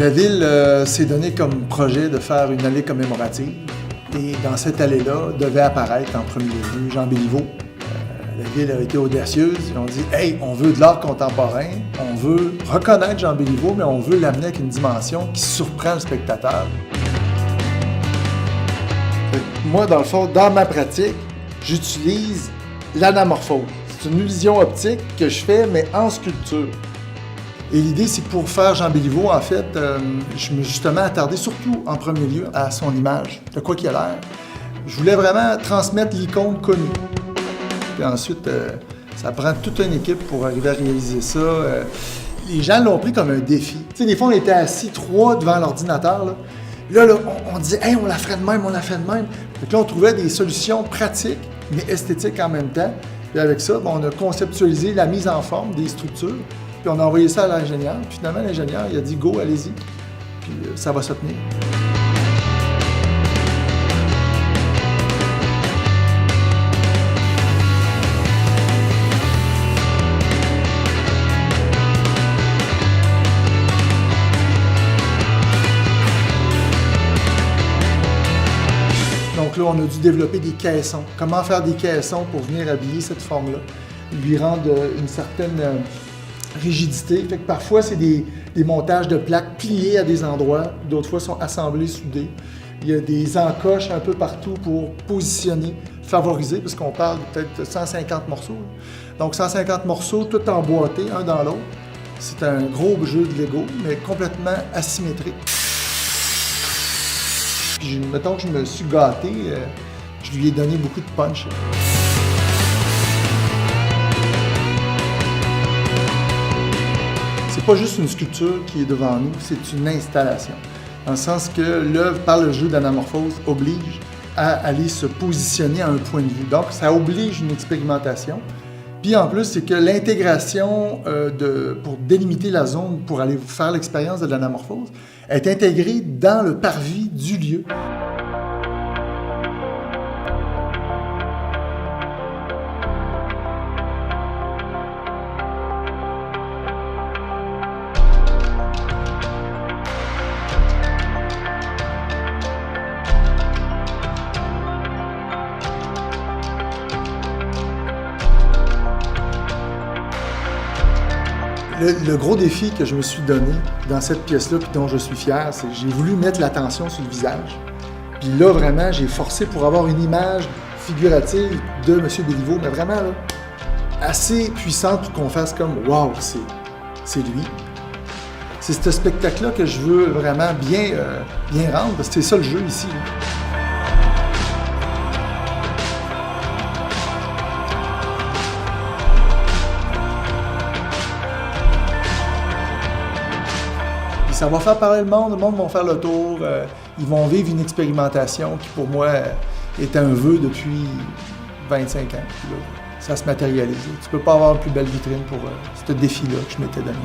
La ville s'est donné comme projet de faire une allée commémorative. Et dans cette allée-là devait apparaître en premier lieu Jean Béliveau. La ville a été audacieuse. Ils ont dit « Hey, on veut de l'art contemporain, on veut reconnaître Jean Béliveau, mais on veut l'amener avec une dimension qui surprend le spectateur. » Moi, dans le fond, dans ma pratique, j'utilise l'anamorphose. C'est une illusion optique que je fais, mais en sculpture. Et l'idée, c'est que pour faire Jean Béliveau, en fait, je me suis justement attardé surtout en premier lieu à son image, de quoi qu'il a l'air. Je voulais vraiment transmettre l'icône connue. Puis ensuite, ça prend toute une équipe pour arriver à réaliser ça. Les gens l'ont pris comme un défi. Tu sais, des fois, on était assis trois devant l'ordinateur. Là, on disait « Hey, on la ferait de même, on la fait de même. » Donc là, on trouvait des solutions pratiques, mais esthétiques en même temps. Puis avec ça, on a conceptualisé la mise en forme des structures. Puis on a envoyé ça à l'ingénieur. Puis finalement, l'ingénieur, il a dit « Go, allez-y. » Puis ça va se tenir. Donc là, on a dû développer des caissons. Comment faire des caissons pour venir habiller cette forme-là, lui rendre une certaine rigidité. Fait que parfois, c'est des montages de plaques pliées à des endroits, d'autres fois sont assemblés, soudés. Il y a des encoches un peu partout pour positionner, favoriser, parce qu'on parle de peut-être 150 morceaux. Donc 150 morceaux, tout emboîtés, un dans l'autre. C'est un gros jeu de Lego, mais complètement asymétrique. Puis, mettons que je me suis gâté, je lui ai donné beaucoup de punch. C'est pas juste une sculpture qui est devant nous, c'est une installation. Dans le sens que l'œuvre, par le jeu d'anamorphose, oblige à aller se positionner à un point de vue. Donc, ça oblige une expérimentation. Puis en plus, c'est que l'intégration pour délimiter la zone, pour aller faire l'expérience de l'anamorphose, est intégrée dans le parvis du lieu. Le gros défi que je me suis donné dans cette pièce-là, puis dont je suis fier, c'est que j'ai voulu mettre l'attention sur le visage. Puis là, vraiment, j'ai forcé pour avoir une image figurative de M. Béliveau, mais vraiment là, assez puissante pour qu'on fasse comme « Wow, c'est lui ». C'est ce spectacle-là que je veux vraiment bien rendre, parce que c'est ça le jeu ici. Là. Ça va faire parler le monde va faire le tour, ils vont vivre une expérimentation qui pour moi est un vœu depuis 25 ans. Puis là, ça se matérialise. Tu peux pas avoir une plus belle vitrine pour ce défi-là que je m'étais donné.